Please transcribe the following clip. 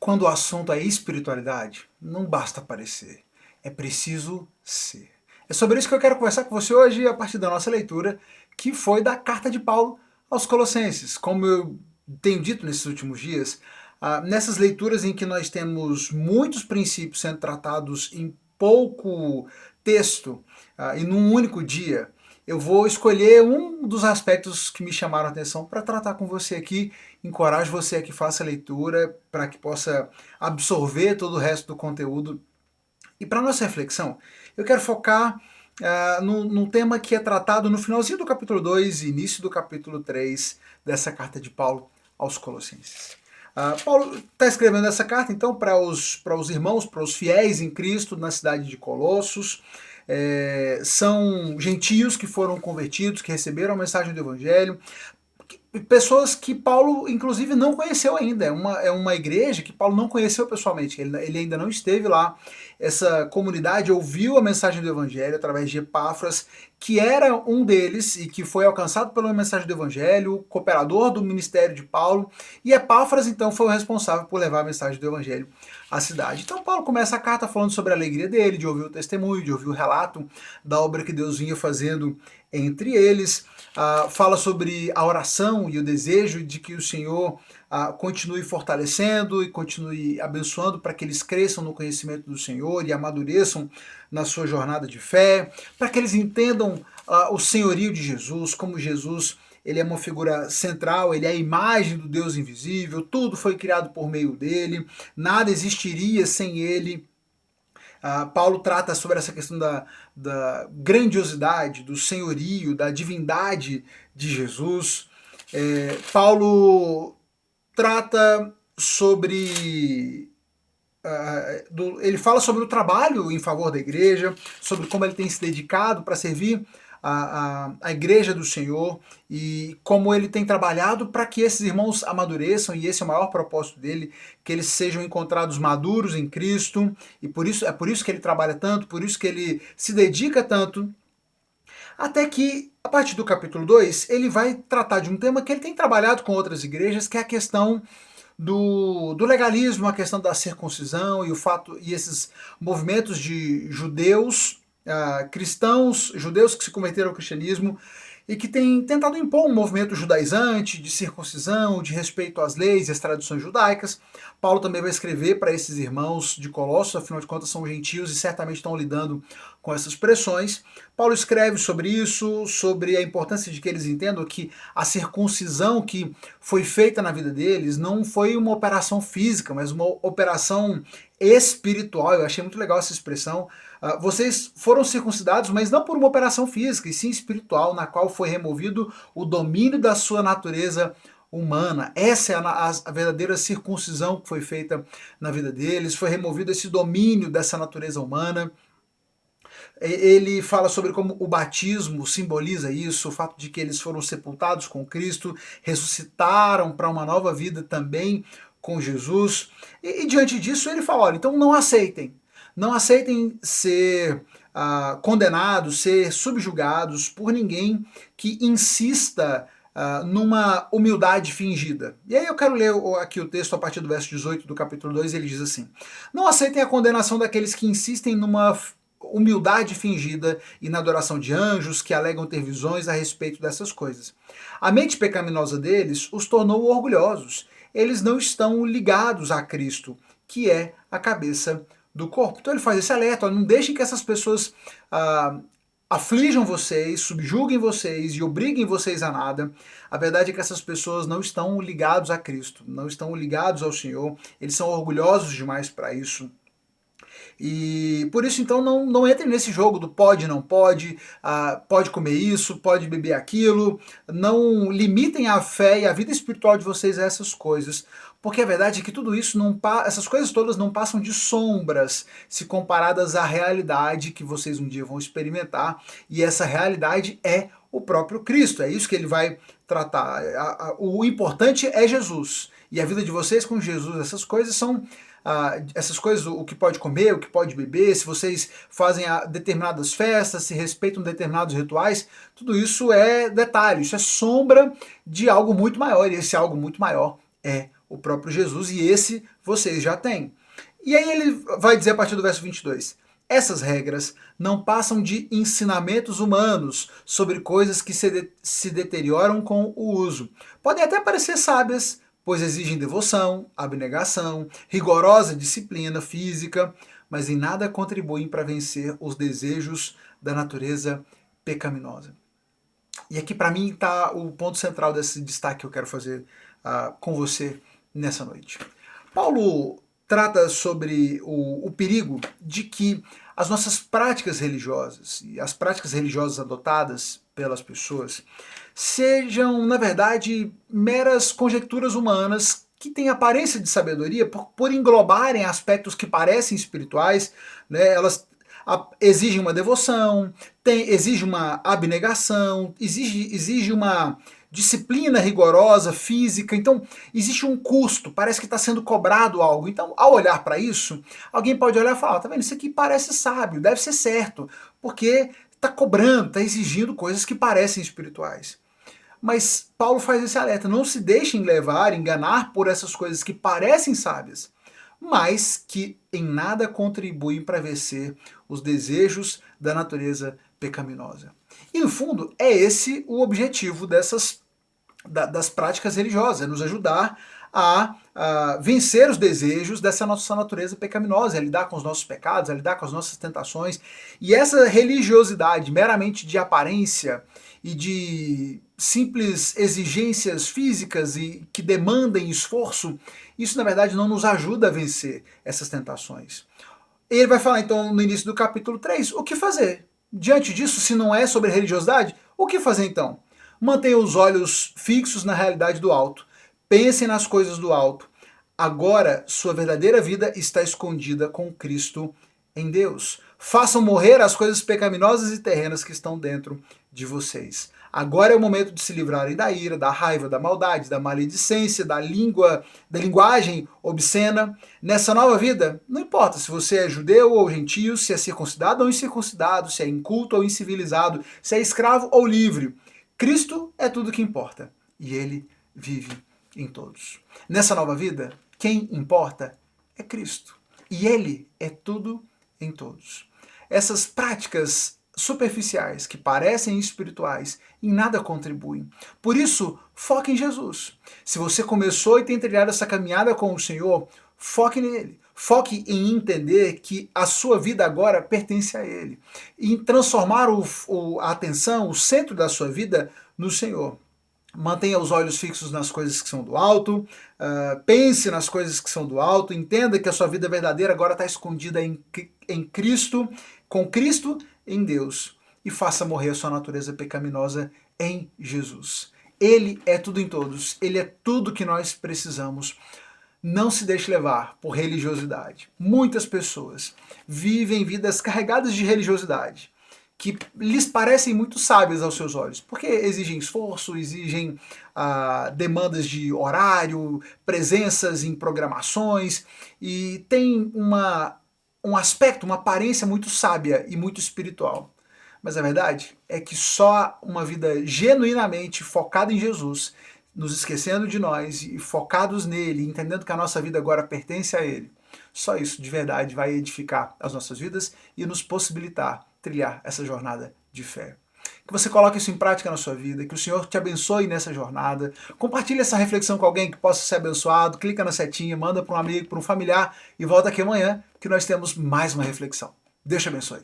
Quando o assunto é espiritualidade, não basta parecer, é preciso ser. É sobre isso que eu quero conversar com você hoje a partir da nossa leitura, que foi da carta de Paulo aos Colossenses. Como eu tenho dito nesses últimos dias, nessas leituras em que nós temos muitos princípios sendo tratados em pouco texto e num único dia, eu vou escolher um dos aspectos que me chamaram a atenção para tratar com você aqui. Encorajo você a que faça a leitura para que possa absorver todo o resto do conteúdo. E para nossa reflexão, eu quero focar num tema que é tratado no finalzinho do capítulo 2 e início do capítulo 3 dessa carta de Paulo aos Colossenses. Paulo está escrevendo essa carta, então, para os irmãos, para os fiéis em Cristo na cidade de Colossos. São gentios que foram convertidos, que receberam a mensagem do Evangelho, pessoas que Paulo, inclusive, não conheceu ainda. É uma igreja que Paulo não conheceu pessoalmente, ele ainda não esteve lá. Essa comunidade ouviu a mensagem do Evangelho através de Epáfras, que era um deles e que foi alcançado pela mensagem do Evangelho, cooperador do ministério de Paulo, e Epáfras, então, foi o responsável por levar a mensagem do Evangelho à cidade. Então, Paulo começa a carta falando sobre a alegria dele, de ouvir o testemunho, de ouvir o relato da obra que Deus vinha fazendo entre eles. Fala sobre a oração e o desejo de que o Senhor continue fortalecendo e continue abençoando para que eles cresçam no conhecimento do Senhor e amadureçam na sua jornada de fé, para que eles entendam o senhorio de Jesus, como Jesus ele é uma figura central, ele é a imagem do Deus invisível, tudo foi criado por meio dele, nada existiria sem ele. Paulo trata sobre essa questão da grandiosidade, do senhorio, da divindade de Jesus. Paulo trata sobre ele fala sobre o trabalho em favor da igreja, sobre como ele tem se dedicado para servir a igreja do Senhor e como ele tem trabalhado para que esses irmãos amadureçam, e esse é o maior propósito dele, que eles sejam encontrados maduros em Cristo, e é por isso que ele trabalha tanto, por isso que ele se dedica tanto, até que, a partir do capítulo 2, ele vai tratar de um tema que ele tem trabalhado com outras igrejas, que é a questão do legalismo, a questão da circuncisão e o fato e esses movimentos de judeus, cristãos, judeus que se converteram ao cristianismo e que têm tentado impor um movimento judaizante, de circuncisão, de respeito às leis e às tradições judaicas. Paulo também vai escrever para esses irmãos de Colossos, afinal de contas são gentios e certamente estão lidando com essas pressões. Paulo escreve sobre isso, sobre a importância de que eles entendam que a circuncisão que foi feita na vida deles não foi uma operação física, mas uma operação espiritual. Eu achei muito legal essa expressão. Vocês foram circuncidados, mas não por uma operação física, e sim espiritual, na qual foi removido o domínio da sua natureza humana. Essa é a verdadeira circuncisão que foi feita na vida deles, foi removido esse domínio dessa natureza humana. Ele fala sobre como o batismo simboliza isso, o fato de que eles foram sepultados com Cristo, ressuscitaram para uma nova vida também com Jesus. E diante disso ele fala, olha, então não aceitem ser condenados, ser subjugados por ninguém que insista numa humildade fingida. E aí eu quero ler aqui o texto a partir do verso 18 do capítulo 2, ele diz assim: não aceitem a condenação daqueles que insistem numa humildade fingida e na adoração de anjos que alegam ter visões a respeito dessas coisas. A mente pecaminosa deles os tornou orgulhosos. Eles não estão ligados a Cristo, que é a cabeça do corpo. Então ele faz esse alerta, não deixem que essas pessoas aflijam vocês, subjuguem vocês e obriguem vocês a nada. A verdade é que essas pessoas não estão ligados a Cristo, não estão ligados ao Senhor, eles são orgulhosos demais para isso. E por isso, então, não entrem nesse jogo do pode, não pode, pode comer isso, pode beber aquilo. Não limitem a fé e a vida espiritual de vocês a essas coisas, porque a verdade é que tudo isso, essas coisas todas não passam de sombras se comparadas à realidade que vocês um dia vão experimentar, e essa realidade é o próprio Cristo. É isso que ele vai tratar. O importante é Jesus, e a vida de vocês com Jesus, essas coisas são essas coisas, o que pode comer, o que pode beber, se vocês fazem determinadas festas, se respeitam determinados rituais, tudo isso é detalhe, isso é sombra de algo muito maior, e esse algo muito maior é o próprio Jesus, e esse vocês já têm. E aí ele vai dizer a partir do verso 22, essas regras não passam de ensinamentos humanos sobre coisas que se deterioram com o uso. Podem até parecer sábias, pois exigem devoção, abnegação, rigorosa disciplina física, mas em nada contribuem para vencer os desejos da natureza pecaminosa. E aqui para mim está o ponto central desse destaque que eu quero fazer com você nessa noite. Paulo trata sobre o perigo de que as nossas práticas religiosas e as práticas religiosas adotadas pelas pessoas sejam, na verdade, meras conjecturas humanas que têm aparência de sabedoria por englobarem aspectos que parecem espirituais, né? Elas exigem uma devoção, exige uma abnegação, exige uma disciplina rigorosa, física, então existe um custo, parece que está sendo cobrado algo. Então, ao olhar para isso, alguém pode olhar e falar, tá vendo, isso aqui parece sábio, deve ser certo, porque está cobrando, está exigindo coisas que parecem espirituais. Mas Paulo faz esse alerta, não se deixem levar, enganar por essas coisas que parecem sábias, mas que em nada contribuem para vencer os desejos da natureza pecaminosa. E no fundo, é esse o objetivo das práticas religiosas, é nos ajudar a vencer os desejos dessa nossa natureza pecaminosa, a lidar com os nossos pecados, a lidar com as nossas tentações. E essa religiosidade meramente de aparência e de simples exigências físicas e que demandem esforço, isso na verdade não nos ajuda a vencer essas tentações. Ele vai falar então no início do capítulo 3, o que fazer? Diante disso, se não é sobre religiosidade, o que fazer então? Mantenha os olhos fixos na realidade do alto. Pensem nas coisas do alto. Agora, sua verdadeira vida está escondida com Cristo em Deus. Façam morrer as coisas pecaminosas e terrenas que estão dentro de vocês. Agora é o momento de se livrarem da ira, da raiva, da maldade, da maledicência, da linguagem obscena. Nessa nova vida, não importa se você é judeu ou gentio, se é circuncidado ou incircuncidado, se é inculto ou incivilizado, se é escravo ou livre. Cristo é tudo que importa e Ele vive em todos. Nessa nova vida, quem importa é Cristo e Ele é tudo em todos. Essas práticas superficiais, que parecem espirituais, em nada contribuem. Por isso, foque em Jesus. Se você começou e tem trilhado essa caminhada com o Senhor, foque nele. Foque em entender que a sua vida agora pertence a Ele. Em transformar a atenção, o centro da sua vida, no Senhor. Mantenha os olhos fixos nas coisas que são do alto, pense nas coisas que são do alto, entenda que a sua vida verdadeira agora está escondida em Cristo, com Cristo em Deus, e faça morrer a sua natureza pecaminosa em Jesus. Ele é tudo em todos, Ele é tudo que nós precisamos. Não se deixe levar por religiosidade. Muitas pessoas vivem vidas carregadas de religiosidade, que lhes parecem muito sábias aos seus olhos, porque exigem esforço, exigem demandas de horário, presenças em programações, e tem um aspecto, uma aparência muito sábia e muito espiritual. Mas a verdade é que só uma vida genuinamente focada em Jesus, nos esquecendo de nós e focados nele, entendendo que a nossa vida agora pertence a Ele, só isso de verdade vai edificar as nossas vidas e nos possibilitar trilhar essa jornada de fé. Que você coloque isso em prática na sua vida, que o Senhor te abençoe nessa jornada. Compartilhe essa reflexão com alguém que possa ser abençoado, clica na setinha, manda para um amigo, para um familiar e volta aqui amanhã que nós temos mais uma reflexão. Deus te abençoe.